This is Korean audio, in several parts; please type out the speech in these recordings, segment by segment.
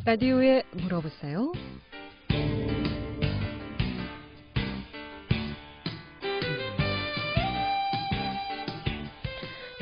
라디오에 물어보세요.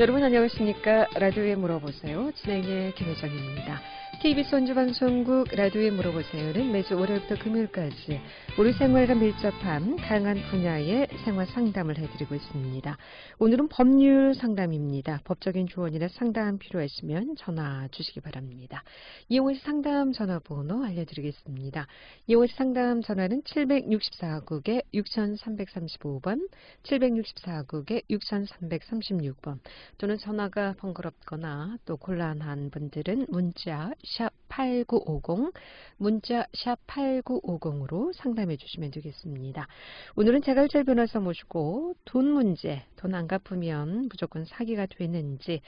여러분 안녕하십니까? 라디오에 물어보세요. 진행의 김혜정입니다. KBS 원주방송국 라디오에 물어보세요는 매주 월요일부터 금요일까지 우리 생활과 밀접한 다양한 분야의 생활 상담을 해드리고 있습니다. 오늘은 법률 상담입니다. 법적인 조언이나 상담 필요하시면 전화 주시기 바랍니다. 이용해서 상담 전화번호 알려드리겠습니다. 이용해서 상담 전화는 764국에 6335번, 764국에 6336번 또는 전화가 번거롭거나 또 곤란한 분들은 문자 샵 8950, 문자 샵 8950으로 상담해 주시면 되겠습니다. 오늘은 제갈철 변호사 모시고 돈 문제, 돈 안 갚으면 무조건 사기가 되는지,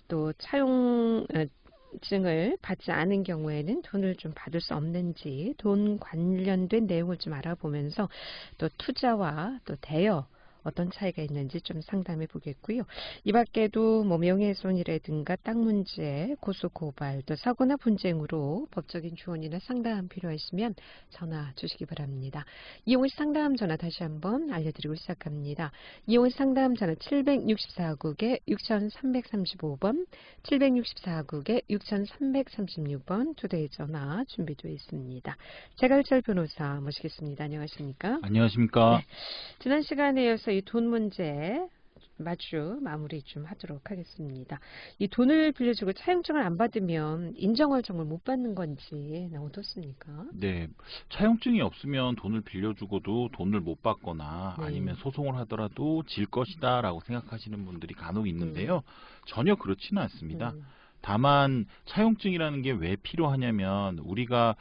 또 차용증을 받지 않은 경우에는 돈을 좀 받을 수 없는지, 돈 관련된 내용을 좀 알아보면서 또 투자와 또 대여 어떤 차이가 있는지 좀 상담해 보겠고요. 이 밖에도 명예훼손이라든가 땅 문제, 고소 고발, 또 사고나 분쟁으로 법적인 조언이나 상담 필요하시면 전화 주시기 바랍니다. 이용해서 상담 전화 다시 한번 알려드리고 시작합니다. 이용해서 상담 전화 764국에 6335번, 764국에 6336번 두 대의 전화 준비되어 있습니다. 제갈철 변호사 모시겠습니다. 안녕하십니까? 안녕하십니까? 네. 지난 시간에 이어서 이 돈 문제 마주 마무리 좀 하도록 하겠습니다. 이 돈을 빌려주고 차용증을 안 받으면 인정을 정말 못 받는 건지 너무 어떻습니까? 네, 차용증이 없으면 돈을 빌려주고도 돈을 못 받거나 네. 아니면 소송을 하더라도 질 것이다 라고 생각하시는 분들이 간혹 있는데요. 전혀 그렇지는 않습니다. 다만 차용증이라는 게 왜 필요하냐면 우리가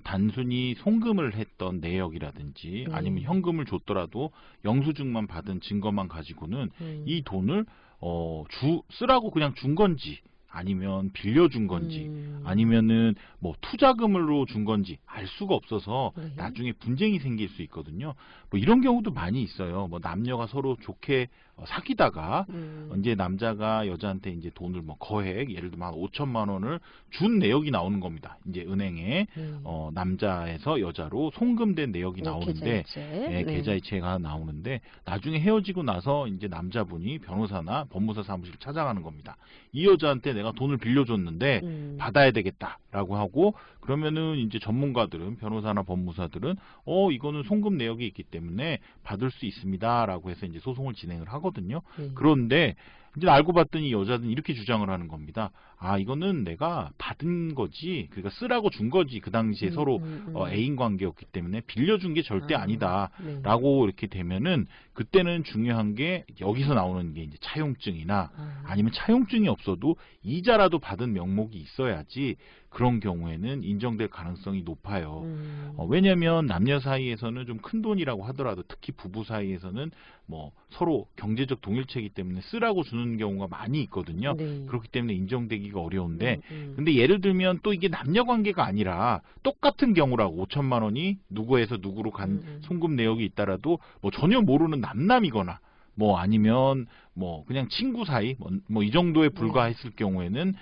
단순히 송금을 했던 내역이라든지 아니면 현금을 줬더라도 영수증만 받은 증거만 가지고는 이 돈을 쓰라고 그냥 준 건지 아니면 빌려준 건지 아니면은 뭐 투자금으로 준 건지 알 수가 없어서 나중에 분쟁이 생길 수 있거든요. 뭐 이런 경우도 많이 있어요. 뭐 남녀가 서로 좋게 사귀다가 이제 남자가 여자한테 이제 돈을 뭐 거액 예를 들면 한 5천만 원을 준 내역이 나오는 겁니다. 이제 은행에 남자에서 여자로 송금된 내역이 나오는데 계좌이체가 나오는데 나중에 헤어지고 나서 이제 남자분이 변호사나 법무사 사무실 찾아가는 겁니다. 이 여자한테 내가 돈을 빌려줬는데 받아야 되겠다라고 하고 그러면은 이제 전문가들은 변호사나 법무사들은 이거는 송금 내역이 있기 때문에 받을 수 있습니다라고 해서 이제 소송을 진행을 하거든요. 그런데 이제 알고 봤더니 여자는 이렇게 주장을 하는 겁니다. 아, 이거는 내가 받은 거지, 그러니까 쓰라고 준 거지. 그 당시에 서로 애인 관계였기 때문에 빌려준 게 절대 아니다라고 이렇게 되면은 그때는 중요한 게 여기서 나오는 게 이제 차용증이나 아니면 차용증이 없어도 이자라도 받은 명목이 있어야지 그런 경우에는 인정될 가능성이 높아요. 왜냐하면 남녀 사이에서는 좀 큰 돈이라고 하더라도 특히 부부 사이에서는 뭐 서로 경제적 동일체이기 때문에 쓰라고 주는 경우가 많이 있거든요. 그렇기 때문에 인정되기가 어려운데 근데 예를 들면 또 이게 남녀 관계가 아니라 똑같은 경우라고 5천만 원이 누구에서 누구로 간 송금 내역이 있더라도 뭐 전혀 모르는 남남이거나 뭐 아니면 뭐 그냥 친구 사이 뭐 이 정도에 불과했을 경우에는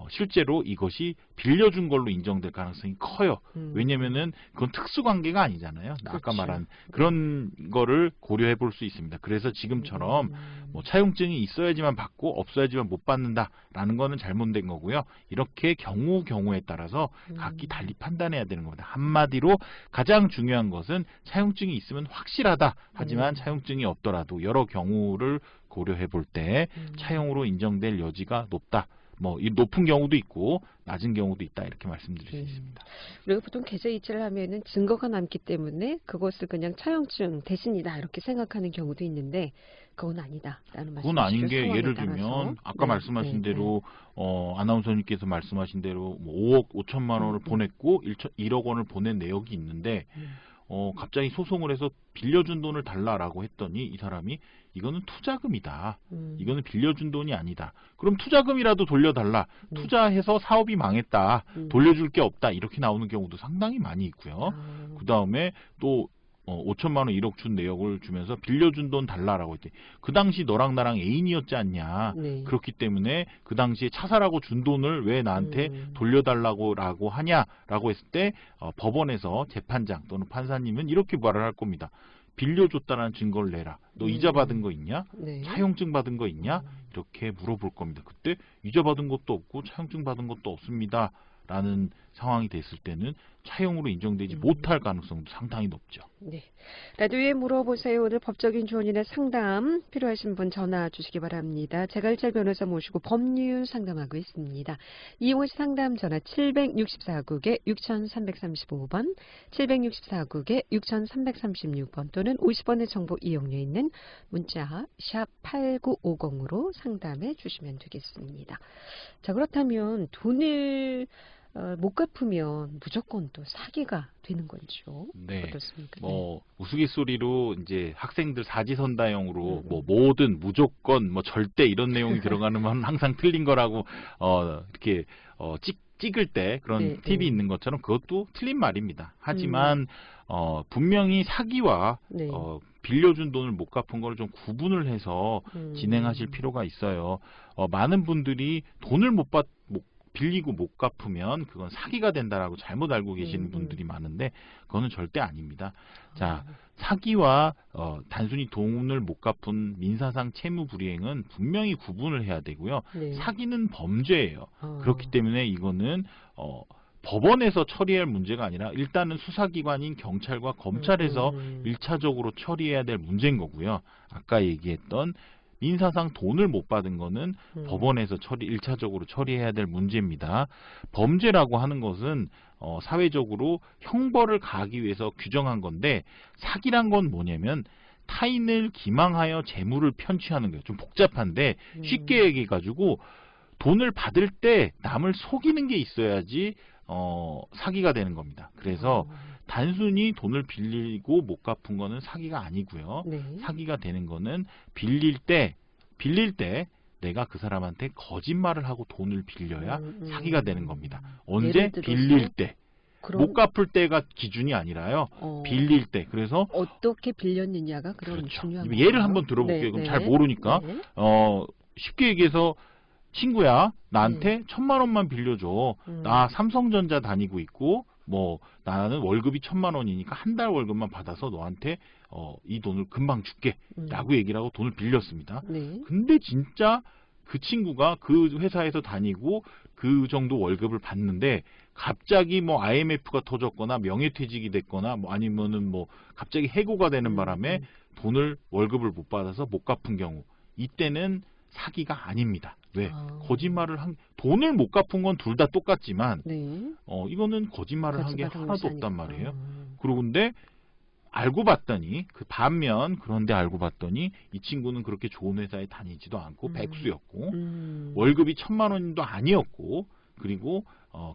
실제로 이것이 빌려준 걸로 인정될 가능성이 커요. 왜냐면은 그건 특수관계가 아니잖아요. 아까 말한 그런 거를 고려해 볼 수 있습니다. 그래서 지금처럼 뭐 차용증이 있어야지만 받고 없어야지만 못 받는다라는 거는 잘못된 거고요. 이렇게 경우에 따라서 각기 달리 판단해야 되는 겁니다. 한마디로 가장 중요한 것은 차용증이 있으면 확실하다. 하지만 차용증이 없더라도 여러 경우를 고려해 볼 때 차용으로 인정될 여지가 높다. 뭐 높은 경우도 있고 낮은 경우도 있다 이렇게 말씀드릴 수 있습니다. 우리가 보통 계좌 이체를 하면은 증거가 남기 때문에 그것을 그냥 차용증 대신이다 이렇게 생각하는 경우도 있는데 그건 아니다라는 말씀이시죠. 그건 아닌 게 예를 들면 아까 말씀하신 대로 아나운서님께서 말씀하신 대로 뭐 5억 5천만 원을 보냈고 1억 원을 보낸 내역이 있는데 갑자기 소송을 해서 빌려준 돈을 달라라고 했더니 이 사람이 이거는 투자금이다. 이거는 빌려준 돈이 아니다. 그럼 투자금이라도 돌려달라. 투자해서 사업이 망했다. 돌려줄 게 없다. 이렇게 나오는 경우도 상당히 많이 있고요. 그 다음에 또 5천만 원 1억 준 내역을 주면서 빌려준 돈 달라라고 했더니 그 당시 너랑 나랑 애인이었지 않냐. 네. 그렇기 때문에 그 당시에 차 사라고 준 돈을 왜 나한테 돌려달라고 하냐라고 했을 때 법원에서 재판장 또는 판사님은 이렇게 말을 할 겁니다. 빌려줬다는 증거를 내라. 너 이자 받은 거 있냐? 네. 차용증 받은 거 있냐? 이렇게 물어볼 겁니다. 그때 이자 받은 것도 없고 차용증 받은 것도 없습니다. 라는 상황이 됐을 때는 차용으로 인정되지 못할 가능성도 상당히 높죠. 네. 라디오에 물어보세요. 오늘 법적인 조언이나 상담 필요하신 분 전화 주시기 바랍니다. 제갈철 변호사 모시고 법률 상담하고 있습니다. 이용호시 상담 전화 764국에 6335번, 764국에 6336번 또는 50원의 정보 이용료 있는 문자 샵 8950으로 상담해 주시면 되겠습니다. 자, 그렇다면 돈을 못 갚으면 무조건 또 사기가 되는 건지요? 네. 어떻습니까? 우스갯소리로 이제 학생들 사지선다형으로 뭐든 무조건 절대 이런 내용이 들어가는 건 항상 틀린 거라고 이렇게 찍을 때 그런 팁이 있는 것처럼 그것도 틀린 말입니다. 하지만 분명히 사기와 빌려준 돈을 못 갚은 걸 좀 구분을 해서 진행하실 필요가 있어요. 많은 분들이 돈을 빌리고 못 갚으면 그건 사기가 된다라고 잘못 알고 계시는 분들이 많은데 그거는 절대 아닙니다. 자, 사기와 단순히 돈을 못 갚은 민사상 채무불이행은 분명히 구분을 해야 되고요. 네. 사기는 범죄예요. 그렇기 때문에 이거는 법원에서 처리할 문제가 아니라 일단은 수사기관인 경찰과 검찰에서 1차적으로 처리해야 될 문제인 거고요. 아까 얘기했던 민사상 돈을 못 받은 거는 법원에서 1차적으로 처리해야 될 문제입니다. 범죄라고 하는 것은 사회적으로 형벌을 가하기 위해서 규정한 건데 사기란 건 뭐냐면 타인을 기망하여 재물을 편취하는 거예요. 좀 복잡한데 쉽게 얘기해가지고 돈을 받을 때 남을 속이는 게 있어야지 사기가 되는 겁니다. 그래서 단순히 돈을 빌리고 못 갚은 거는 사기가 아니고요. 네. 사기가 되는 거는 빌릴 때 내가 그 사람한테 거짓말을 하고 돈을 빌려야 사기가 되는 겁니다. 언제? 빌릴 때. 못 갚을 때가 기준이 아니라요. 빌릴 때. 그래서 어떻게 빌렸느냐가 그럼 그렇죠. 중요한 예를 한번 들어볼게요. 그럼 잘 모르니까. 쉽게 얘기해서 친구야, 나한테 1,000만 원만 빌려줘. 나 삼성전자 다니고 있고 나는 월급이 1,000만 원이니까 한 달 월급만 받아서 너한테 이 돈을 금방 줄게 라고 얘기를 하고 돈을 빌렸습니다. 네. 근데 진짜 그 친구가 그 회사에서 다니고 그 정도 월급을 받는데 갑자기 IMF가 터졌거나 명예퇴직이 됐거나 아니면은 갑자기 해고가 되는 바람에 월급을 못 받아서 못 갚은 경우, 이때는 사기가 아닙니다. 왜? 거짓말을 돈을 못 갚은 건 둘 다 똑같지만 이거는 거짓말을 한 게 하나도 없단 말이에요. 그리고 근데 알고 봤더니 그런데 알고 봤더니 이 친구는 그렇게 좋은 회사에 다니지도 않고 백수였고 월급이 1,000만 원도 아니었고 그리고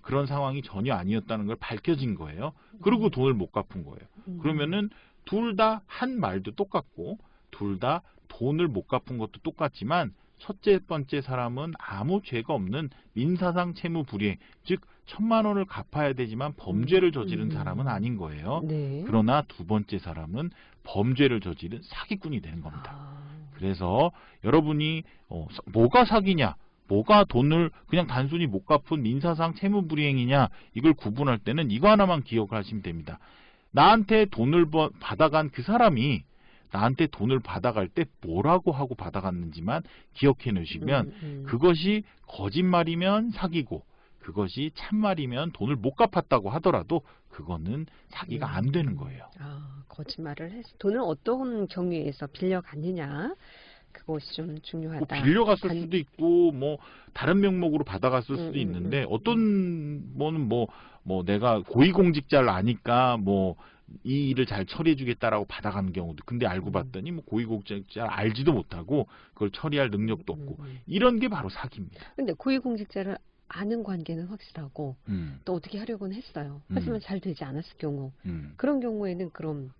그런 상황이 전혀 아니었다는 걸 밝혀진 거예요. 그리고 돈을 못 갚은 거예요. 그러면은 둘 다 한 말도 똑같고 둘 다 돈을 못 갚은 것도 똑같지만 첫째 번째 사람은 아무 죄가 없는 민사상 채무불이행, 즉 1,000만 원을 갚아야 되지만 범죄를 저지른 사람은 아닌 거예요. 네. 그러나 두 번째 사람은 범죄를 저지른 사기꾼이 되는 겁니다. 그래서 여러분이 뭐가 사기냐, 뭐가 돈을 그냥 단순히 못 갚은 민사상 채무불이행이냐, 이걸 구분할 때는 이거 하나만 기억하시면 됩니다. 나한테 돈을 받아간 그 사람이 나한테 돈을 받아갈 때 뭐라고 하고 받아갔는지만 기억해 놓으시면 그것이 거짓말이면 사기고 그것이 참말이면 돈을 못 갚았다고 하더라도 그거는 사기가 안 되는 거예요. 거짓말을 해서 돈을 어떤 경우에서 빌려갔느냐, 그것이 좀 중요하다. 빌려갔을 수도 있고 다른 명목으로 받아갔을 수도 있는데 어떤 분은 내가 고위공직자를 아니까 이 일을 잘 처리해주겠다라고 받아가는 경우도. 근데 알고 봤더니 고위공직자를 알지도 못하고 그걸 처리할 능력도 없고 이런 게 바로 사기입니다. 근데 고위공직자를 아는 관계는 확실하고 또 어떻게 하려고는 했어요. 하지만 잘 되지 않았을 경우 그런 경우에는 그러면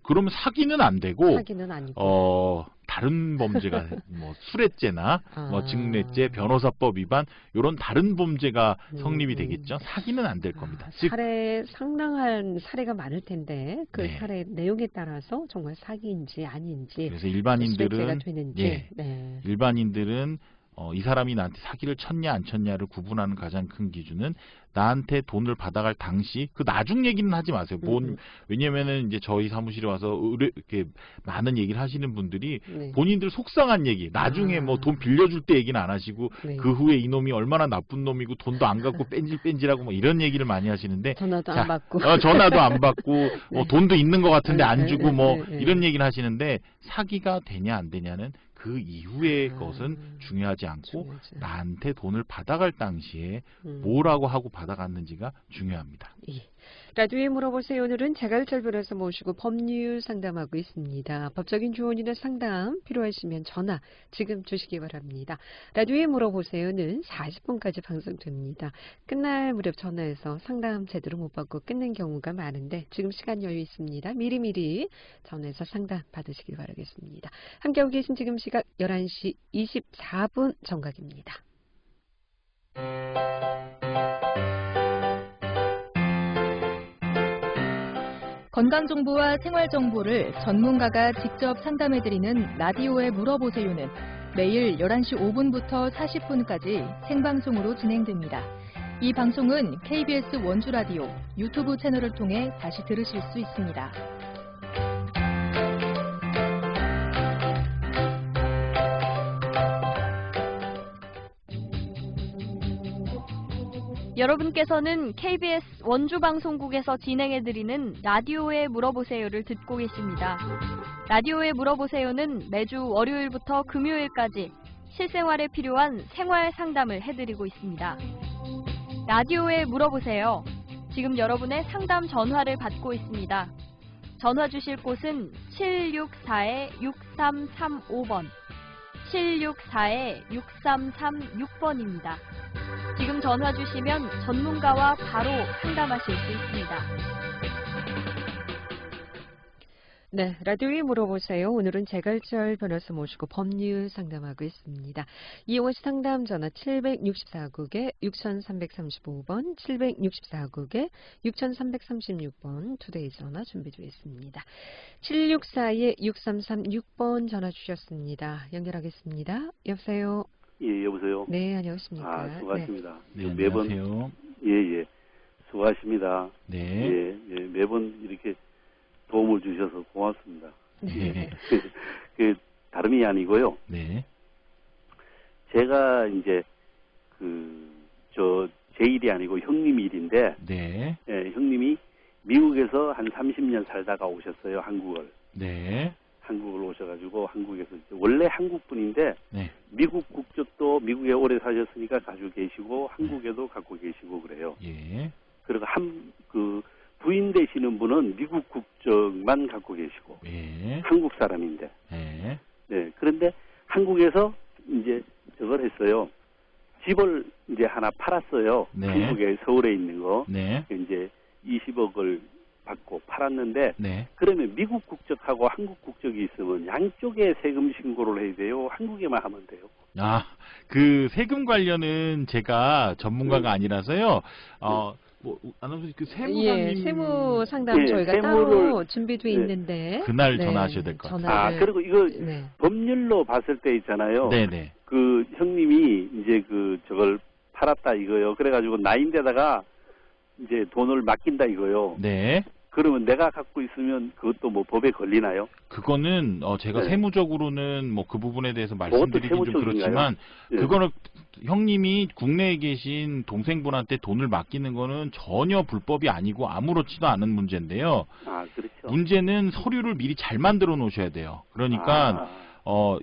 사기는 안 되고 사기는 아니고 다른 범죄가 뭐 술해죄나 뭐 아. 증례죄, 변호사법 위반 이런 다른 범죄가 성립이 음. 되겠죠. 사기는 안 될 겁니다. 즉 사례 상당한 사례가 많을 텐데 그 네. 사례 내용에 따라서 정말 사기인지 아닌지 그래서 술죄가 일반인들은 되는지 예, 네. 일반인들은 이 사람이 나한테 사기를 쳤냐 안 쳤냐를 구분하는 가장 큰 기준은 나한테 돈을 받아갈 당시 그 나중 얘기는 하지 마세요. 왜냐면은 이제 저희 사무실에 와서 이렇게 많은 얘기를 하시는 분들이 네. 본인들 속상한 얘기, 나중에 뭐 돈 빌려줄 때 얘기는 안 하시고 네. 그 후에 이놈이 얼마나 나쁜 놈이고 돈도 안 갖고 뺀질뺀질하고 뭐 이런 얘기를 많이 하시는데 전화도 자, 안 받고 전화도 안 받고 네. 돈도 있는 것 같은데 안 주고 뭐 네. 이런 얘기를 하시는데 사기가 되냐 안 되냐는 그 이후의 아, 것은 중요하지 않고 중요하지. 나한테 돈을 받아갈 당시에 음. 뭐라고 하고 받아갔는지가 중요합니다. 예. 라디오에 물어보세요. 오늘은 자갈철 변호사 모시고 법률 상담하고 있습니다. 법적인 조언이나 상담 필요하시면 전화 지금 주시기 바랍니다. 라디오에 물어보세요는 40분까지 방송됩니다. 끝날 무렵 전화해서 상담 제대로 못 받고 끊는 경우가 많은데 지금 시간 여유 있습니다. 미리미리 전화해서 상담 받으시길 바라겠습니다. 함께하고 계신 지금 시각 11시 24분 정각입니다. 건강정보와 생활정보를 전문가가 직접 상담해드리는 라디오에 물어보세요는 매일 11시 5분부터 40분까지 생방송으로 진행됩니다. 이 방송은 KBS 원주라디오 유튜브 채널을 통해 다시 들으실 수 있습니다. 여러분께서는 KBS 원주방송국에서 진행해드리는 라디오에 물어보세요를 듣고 계십니다. 라디오에 물어보세요는 매주 월요일부터 금요일까지 실생활에 필요한 생활 상담을 해드리고 있습니다. 라디오에 물어보세요. 지금 여러분의 상담 전화를 받고 있습니다. 전화 주실 곳은 764-6335번, 764-6336번입니다. 지금 전화 주시면 전문가와 바로 상담하실 수 있습니다. 네, 라디오에 물어보세요. 오늘은 자갈철 변호사 모시고 법률 상담하고 있습니다. 이용호 씨 상담 전화 764국에 6335번, 764국에 6336번 투데이 전화 준비되어 있습니다. 764-6336번 전화 주셨습니다. 연결하겠습니다. 여보세요? 예, 여보세요. 네, 안녕하십니까? 아, 수고하십니다. 네, 매번 안녕하세요. 예, 수고하십니다. 네. 예, 매번 이렇게 도움을 주셔서 고맙습니다. 네. 그 다름이 아니고요. 네. 제가 이제 제 일이 아니고 형님 일인데, 네. 예, 형님이 미국에서 한 30년 살다가 오셨어요, 네. 한국을 오셔가지고 한국에서 원래 한국 분인데 네. 미국 국적도 미국에 오래 사셨으니까 가지고 계시고 한국에도 갖고 계시고 그래요. 예. 그리고 부인 되시는 분은 미국 국적만 갖고 계시고 예. 한국 사람인데 예. 네 그런데 한국에서 이제 저걸 했어요. 집을 이제 하나 팔았어요. 네. 한국에 서울에 있는 거 네. 이제 20억을 받고 팔았는데 네. 그러면 미국 국적하고 한국 국적이 있으면 양쪽에 세금 신고를 해야 돼요. 한국에만 하면 돼요. 아, 그 세금 관련은 제가 전문가가 아니라서요. 아나운서 그 세무사님 예, 세무 상담 예, 저희가 세무를- 따로 준비되어 네. 있는데 그날 전화하셔야 될 것 같아요. 전화를- 그리고 이거 네. 법률로 봤을 때 있잖아요. 네네. 그 형님이 이제 저걸 팔았다 이거요. 그래가지고 나인데다가 이제 돈을 맡긴다 이거요. 네. 그러면 내가 갖고 있으면 그것도 뭐 법에 걸리나요? 그거는 제가 네. 세무적으로는 뭐 그 부분에 대해서 그것도 말씀드리긴 좀 세무적인가요? 그렇지만 예. 그거는 형님이 국내에 계신 동생분한테 돈을 맡기는 거는 전혀 불법이 아니고 아무렇지도 않은 문제인데요. 아, 그렇죠. 문제는 서류를 미리 잘 만들어 놓으셔야 돼요. 그러니까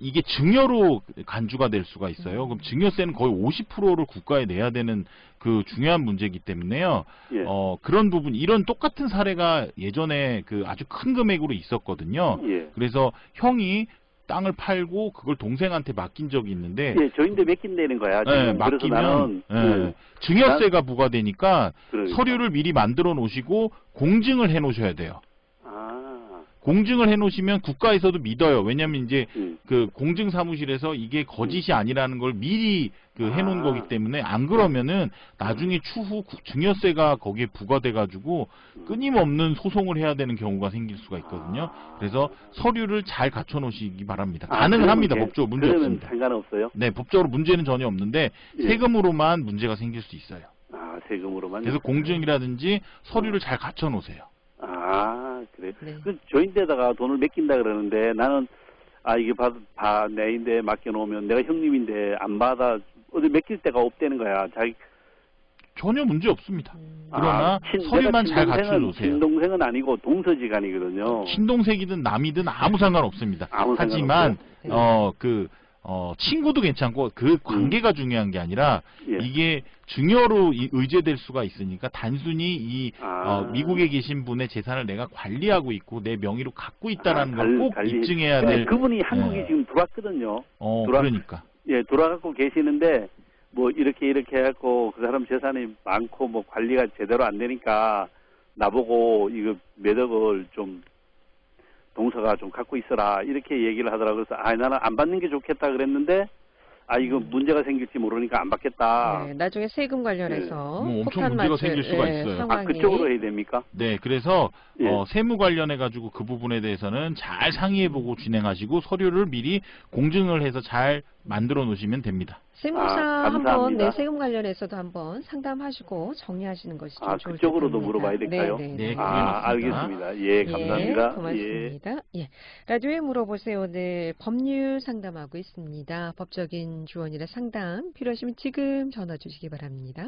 이게 증여로 간주가 될 수가 있어요. 그럼 증여세는 거의 50%를 국가에 내야 되는 그 중요한 문제이기 때문에요. 예. 그런 부분, 이런 똑같은 사례가 예전에 그 아주 큰 금액으로 있었거든요. 예. 그래서 형이 땅을 팔고 그걸 동생한테 맡긴 적이 있는데, 예, 저인데 맡긴다는 거야. 네, 지금. 그래서 맡기면 나는 증여세가 부과되니까 그러니까. 서류를 미리 만들어 놓으시고 공증을 해 놓으셔야 돼요. 아, 공증을 해놓으시면 국가에서도 믿어요. 왜냐하면 이제 음. 그 공증 사무실에서 이게 거짓이 아니라는 걸 미리 그 해놓은 아. 거기 때문에 안 그러면은 나중에 추후 증여세가 거기에 부과돼가지고 끊임없는 소송을 해야 되는 경우가 생길 수가 있거든요. 그래서 서류를 잘 갖춰놓으시기 바랍니다. 가능은 합니다. 법적으로 문제 그러면 없습니다. 상관없어요? 네, 법적으로 문제는 전혀 없는데 예. 세금으로만 문제가 생길 수 있어요. 아, 세금으로만. 그래서 공증이라든지 서류를 잘 갖춰놓으세요. 아, 그래. 네. 그 조인데다가 돈을 맡긴다 그러는데 나는 이게 내인데 맡겨놓으면 내가 형님인데 안 받아 어디 맡길 데가 없다는 거야. 자기 전혀 문제 없습니다. 그러나 서류만 잘 갖춰놓으세요. 친동생은 아니고 동서지간이거든요. 친동생이든 남이든 아무 상관없습니다. 아무 하지만 상관없어요? 친구도 괜찮고 그 관계가 중요한 게 아니라 예. 이게 증여로 의제될 수가 있으니까 단순히 미국에 계신 분의 재산을 내가 관리하고 있고 내 명의로 갖고 있다라는 걸 꼭 입증해야 될. 그분이 한국에 지금 들어왔거든요. 그러니까. 예, 돌아가고 계시는데 뭐 이렇게 해갖고 그 사람 재산이 많고 뭐 관리가 제대로 안 되니까 나보고 이거 몇 억을 좀 동서가 좀 갖고 있어라 이렇게 얘기를 하더라고요. 그래서 나는 안 받는 게 좋겠다 그랬는데 이거 문제가 생길지 모르니까 안 받겠다. 네, 나중에 세금 관련해서 뭐 엄청 폭탄 문제가 맞을, 생길 수가 있어요. 상황이. 그쪽으로 해야 됩니까? 네, 그래서 예. 세무 관련해 가지고 그 부분에 대해서는 잘 상의해보고 진행하시고 서류를 미리 공증을 해서 잘 만들어 놓으시면 됩니다. 세무사 감사합니다. 한번 세금 관련해서도 한번 상담하시고 정리하시는 것이 좀 좋을 그쪽으로도 것 물어봐야 같습니다. 될까요? 네, 네, 알겠습니다. 예, 감사합니다. 예, 고맙습니다. 예. 라디오에 물어보세요. 오늘 법률 상담하고 있습니다. 법적인 조언이나 상담 필요하시면 지금 전화 주시기 바랍니다.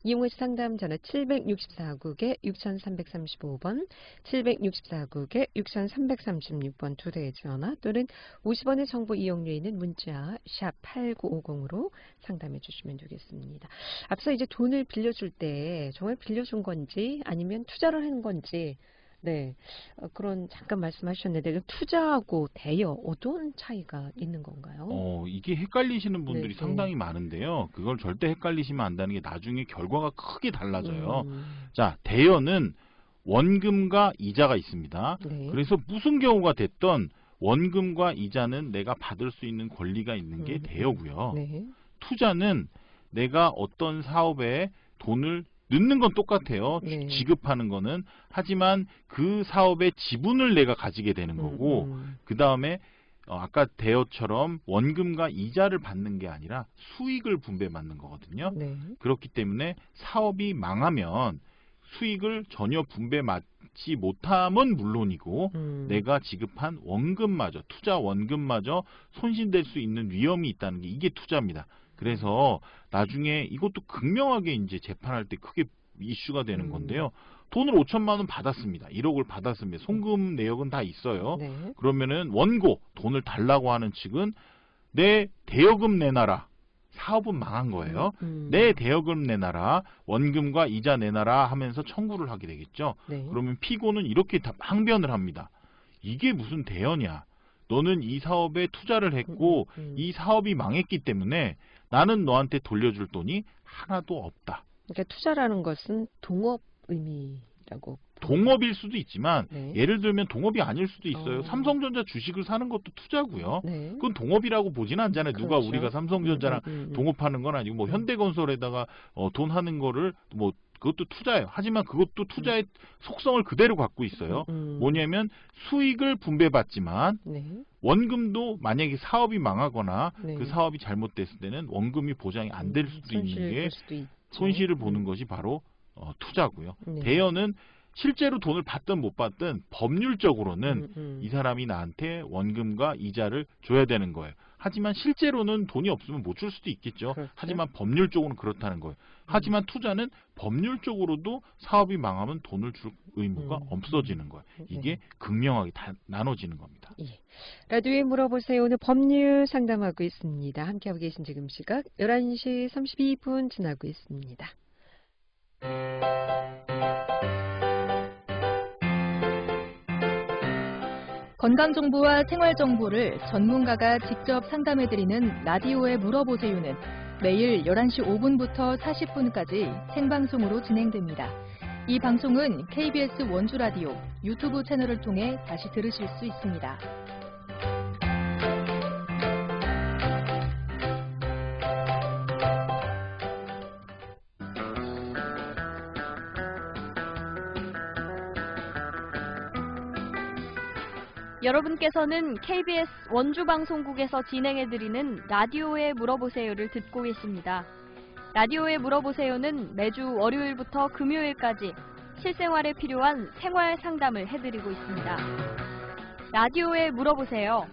이용호 씨 상담 전화 764국에 6335번, 764국에 6336번 두 대의 전화 또는 50원의 정보 이용료에는 문자 샵 8950으로 상담해 주시면 되겠습니다. 앞서 이제 돈을 빌려줄 때 정말 빌려준 건지 아니면 투자를 한 건지 네 그런 잠깐 말씀하셨는데 투자하고 대여 어떤 차이가 있는 건가요? 이게 헷갈리시는 분들이 네, 상당히 많은데요. 그걸 절대 헷갈리시면 안 되는 게 나중에 결과가 크게 달라져요. 자, 대여는 원금과 이자가 있습니다. 네. 그래서 무슨 경우가 됐던 원금과 이자는 내가 받을 수 있는 권리가 있는 게 대여고요. 네. 투자는 내가 어떤 사업에 돈을 넣는 건 똑같아요. 네. 지급하는 거는. 하지만 그 사업의 지분을 내가 가지게 되는 거고 그 다음에 아까 대여처럼 원금과 이자를 받는 게 아니라 수익을 분배받는 거거든요. 네. 그렇기 때문에 사업이 망하면 수익을 전혀 분배받지 못함은 물론이고 내가 지급한 원금마저 투자 원금마저 손실될 수 있는 위험이 있다는 게 이게 투자입니다. 그래서 나중에 이것도 극명하게 이제 재판할 때 크게 이슈가 되는 건데요. 돈을 5천만 원 받았습니다. 1억을 받았습니다. 송금 내역은 다 있어요. 네. 그러면은 원고 돈을 달라고 하는 측은 내 대여금 내놔라. 사업은 망한 거예요. 내 대여금 내놔라, 원금과 이자 내놔라 하면서 청구를 하게 되겠죠. 네. 그러면 피고는 이렇게 다 항변을 합니다. 이게 무슨 대여냐. 너는 이 사업에 투자를 했고 이 사업이 망했기 때문에 나는 너한테 돌려줄 돈이 하나도 없다. 그러니까 투자라는 것은 동업 의미라고. 동업일 수도 있지만 네. 예를 들면 동업이 아닐 수도 있어요. 삼성전자 주식을 사는 것도 투자고요. 네. 그건 동업이라고 보지는 않잖아요. 누가 그렇죠. 우리가 삼성전자랑 동업하는 건 아니고 뭐 현대건설에다가 돈 하는 거를 뭐 그것도 투자예요. 하지만 그것도 투자의 속성을 그대로 갖고 있어요. 뭐냐면 수익을 분배받지만 네. 원금도 만약에 사업이 망하거나 네. 그 사업이 잘못됐을 때는 원금이 보장이 안 될 수도 있는 게 손실을 보는 것이 바로 투자고요. 네. 대여는 실제로 돈을 받든 못 받든 법률적으로는 이 사람이 나한테 원금과 이자를 줘야 되는 거예요. 하지만 실제로는 돈이 없으면 못 줄 수도 있겠죠. 그렇죠. 하지만 법률적으로는 그렇다는 거예요. 하지만 투자는 법률적으로도 사업이 망하면 돈을 줄 의무가 없어지는 거예요. 이게 극명하게 다 나눠지는 겁니다. 예. 라디오에 물어보세요. 오늘 법률 상담하고 있습니다. 함께하고 계신 지금 시각 11시 32분 지나고 있습니다. 건강정보와 생활정보를 전문가가 직접 상담해드리는 라디오에 물어보세요는 매일 11시 5분부터 40분까지 생방송으로 진행됩니다. 이 방송은 KBS 원주 라디오 유튜브 채널을 통해 다시 들으실 수 있습니다. 여러분께서는 KBS 원주방송국에서 진행해드리는 라디오에 물어보세요를 듣고 계십니다. 라디오에 물어보세요는 매주 월요일부터 금요일까지 실생활에 필요한 생활 상담을 해드리고 있습니다. 라디오에 물어보세요.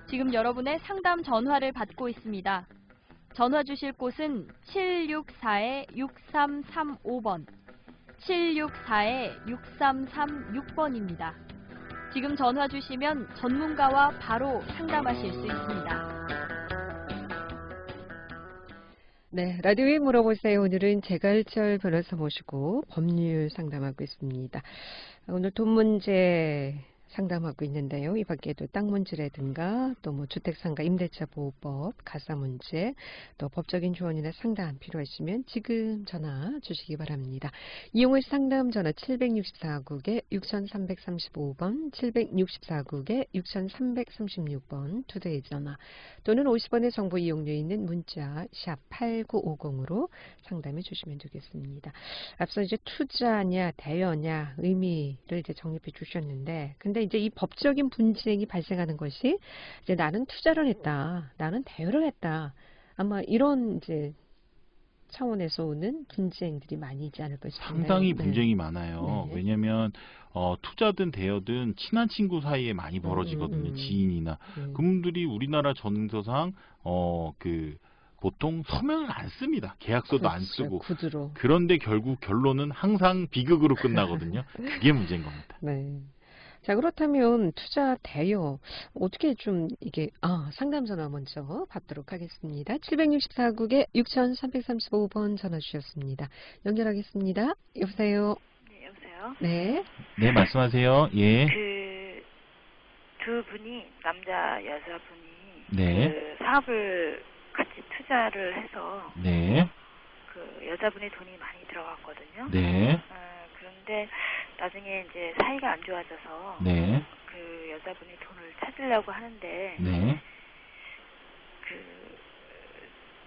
지금 여러분의 상담 전화를 받고 있습니다. 전화 주실 곳은 764-6335번, 764-6336번입니다. 지금 전화 주시면 전문가와 바로 상담하실 수 있습니다. 네, 라디오에 물어보세요. 오늘은 재갈철 변호사 모시고 법률 상담하고 있습니다. 오늘 돈 문제 상담하고 있는데요. 이 밖에도 땅 문제라든가 또 뭐 주택상가 임대차 보호법, 가사 문제, 또 법적인 조언이나 상담 필요하시면 지금 전화 주시기 바랍니다. 이용을 상담 전화 764국에 6335번, 764국에 6336번 투데이 전화 또는 50원의 정보 이용료 있는 문자 샵 8950으로 상담해 주시면 되겠습니다. 앞서 이제 투자냐 대여냐 의미를 이제 정립해 주셨는데 근데 이제 이 법적인 분쟁이 발생하는 것이 이제 나는 투자를 했다, 나는 대여를 했다. 아마 이런 이제 차원에서 오는 분쟁들이 많이 있지 않을까 싶은데 상당히 분쟁이 많아요. 네. 왜냐하면 투자든 대여든 친한 친구 사이에 많이 벌어지거든요. 지인이나 그분들이 우리나라 전서상 보통 서명을 안 씁니다. 계약서도 안 그렇죠. 쓰고. 구두로. 그런데 결국 결론은 항상 비극으로 끝나거든요. 그게 문제인 겁니다. 네. 자, 그렇다면 투자 대여 어떻게 좀 이게 상담 전화 먼저 받도록 하겠습니다. 764국에 6335번 전화 주셨습니다. 연결하겠습니다. 여보세요. 네, 여보세요. 네. 네, 말씀하세요. 예. 두 분이 남자 여자분이 네. 그 사업을 같이 투자를 해서 네. 그 여자분의 돈이 많이 들어갔거든요. 네. 그런데 나중에 이제 사이가 안 좋아져서 네. 그 여자분이 돈을 찾으려고 하는데 네. 그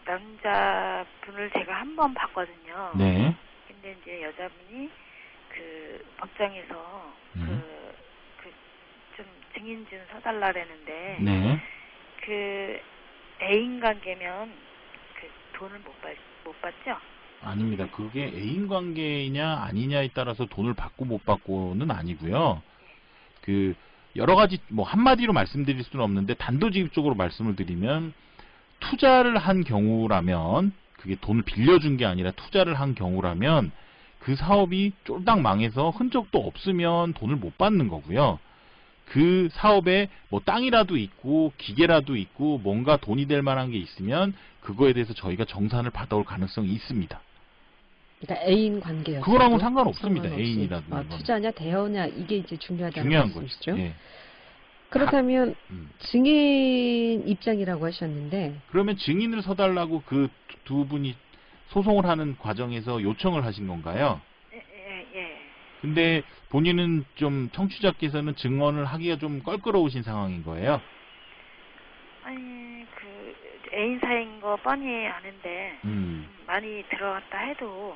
남자분을 제가 한 번 봤거든요. 네. 근데 이제 여자분이 그 법정에서 좀 증인 좀 서달라라는데 네. 그 애인 관계면 그 돈을 못 받죠? 아닙니다. 그게 애인 관계냐 아니냐에 따라서 돈을 받고 못 받고는 아니고요. 그 여러 가지 뭐 한마디로 말씀드릴 수는 없는데 단도직입적으로 말씀을 드리면 투자를 한 경우라면 그게 돈을 빌려준 게 아니라 투자를 한 경우라면 그 사업이 쫄딱 망해서 흔적도 없으면 돈을 못 받는 거고요. 그 사업에 뭐 땅이라도 있고 기계라도 있고 뭔가 돈이 될 만한 게 있으면 그거에 대해서 저희가 정산을 받아올 가능성이 있습니다. 그러니까 애인 관계요. 그거랑은 상관없습니다. 애인이라든가. 투자냐 대여냐 이게 이제 중요하다는 중요한 말씀이시죠. 거죠. 예. 그렇다면 증인 입장이라고 하셨는데 그러면 증인을 서달라고 그 두 분이 소송을 하는 과정에서 요청을 하신 건가요? 예. 근데 본인은 좀 청취자께서는 증언을 하기가 좀 껄끄러우신 상황인 거예요? 아니 그 애인 사이인 거 뻔히 아는데 많이 들어갔다 해도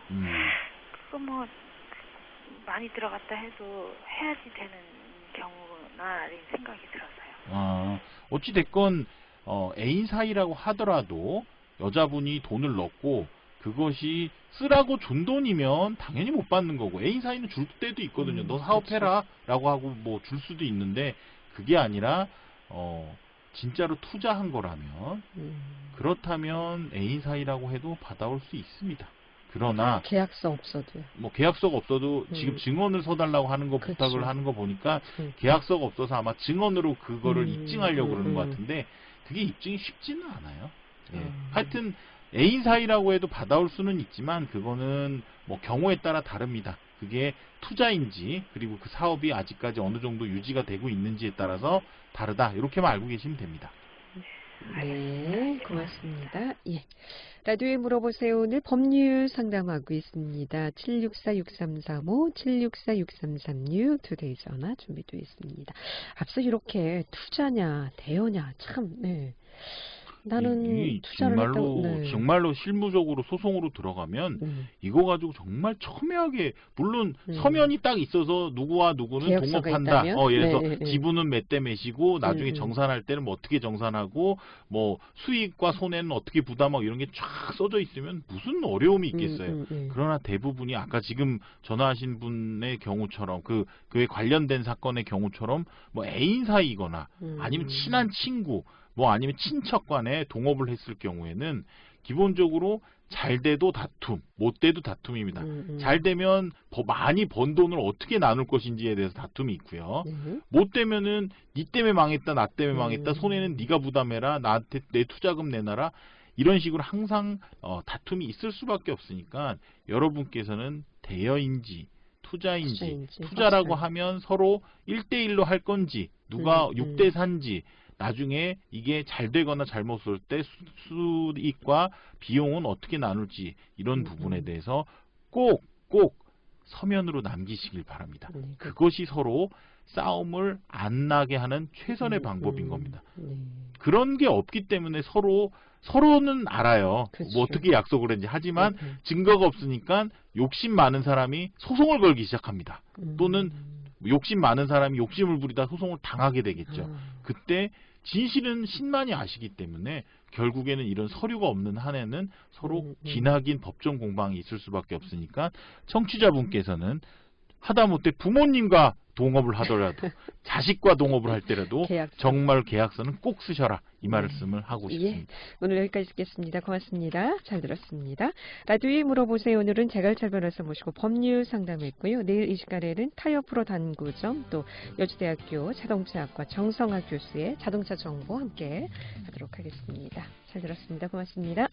그거 뭐 많이 들어갔다 해도 해야지 되는 경우나 이런 생각이 들어서요. 어찌 됐건 애인 사이라고 하더라도 여자분이 돈을 넣고 그것이 쓰라고 준 돈이면 당연히 못 받는 거고 애인 사이는 줄 때도 있거든요. 너 사업해라 라고 하고 뭐 줄 수도 있는데 그게 아니라 진짜로 투자한 거라면 그렇다면 애인 사이라고 해도 받아올 수 있습니다. 그러나 계약서 없어도 뭐 계약서가 없어도 지금 증언을 서달라고 하는 거 부탁을 하는 거 보니까 계약서가 없어서 아마 증언으로 그거를 입증하려고 그러는 것 같은데 그게 입증이 쉽지는 않아요. 예. 하여튼 애인 사이라고 해도 받아올 수는 있지만 그거는 뭐 경우에 따라 다릅니다. 그게 투자인지 그리고 그 사업이 아직까지 어느 정도 유지가 되고 있는지에 따라서 다르다. 이렇게만 알고 계시면 됩니다. 네, 고맙습니다. 예. 라디오에 물어보세요. 오늘 법률 상담하고 있습니다. 764-6335, 764-6336 두 대의 전화 준비되어 있습니다. 앞서 이렇게 투자냐, 대여냐, 참, 네. 나는 이 투자를 했다고, 네. 정말로 실무적으로 소송으로 들어가면 이거 가지고 정말 첨예하게 물론 서면이 딱 있어서 누구와 누구는 계약서가 동업한다. 있다면? 그래서 네, 네. 지분은 몇 대 몇이고 나중에 정산할 때는 뭐 어떻게 정산하고 뭐 수익과 손해는 어떻게 부담하고 이런 게 쫙 써져 있으면 무슨 어려움이 있겠어요. 그러나 대부분이 아까 지금 전화하신 분의 경우처럼 그에 관련된 사건의 경우처럼 뭐 애인 사이거나 아니면 친한 친구 뭐 아니면 친척 간에 동업을 했을 경우에는 기본적으로 잘 돼도 다툼, 못 돼도 다툼입니다. 잘 되면 많이 번 돈을 어떻게 나눌 것인지에 대해서 다툼이 있고요. 못 되면은 니 때문에 망했다, 나 때문에 망했다, 손해는 네가 부담해라, 나한테 내 투자금 내놔라. 이런 식으로 항상 다툼이 있을 수밖에 없으니까 여러분께서는 대여인지 투자인지 투자라고 하면 서로 1대1로 할 건지 누가 6대4인지 나중에 이게 잘 되거나 잘못을 때 수익과 비용은 어떻게 나눌지 이런 부분에 대해서 꼭 서면으로 남기시길 바랍니다. 그것이 서로 싸움을 안 나게 하는 최선의 방법인 겁니다. 그런 게 없기 때문에 서로는 알아요. 그치. 뭐 어떻게 약속을 했는지. 하지만 증거가 없으니까 욕심 많은 사람이 소송을 걸기 시작합니다. 또는 욕심 많은 사람이 욕심을 부리다 소송을 당하게 되겠죠. 그때 진실은 신만이 아시기 때문에 결국에는 이런 서류가 없는 한에는 서로 기나긴 법정 공방이 있을 수밖에 없으니까 청취자분께서는 하다못해 부모님과 동업을 하더라도 자식과 동업을 할 때라도 정말 계약서는 꼭 쓰셔라 이 말씀을 하고 싶습니다. 예, 오늘 여기까지 듣겠습니다. 고맙습니다. 잘 들었습니다. 라디오에 물어보세요. 오늘은 재갈찰 변호사 모시고 법률 상담했고요. 내일 이 시간에는 타이어 프로 단구점 또 여주대학교 자동차학과 정성학 교수의 자동차 정보 함께 하도록 하겠습니다. 잘 들었습니다. 고맙습니다.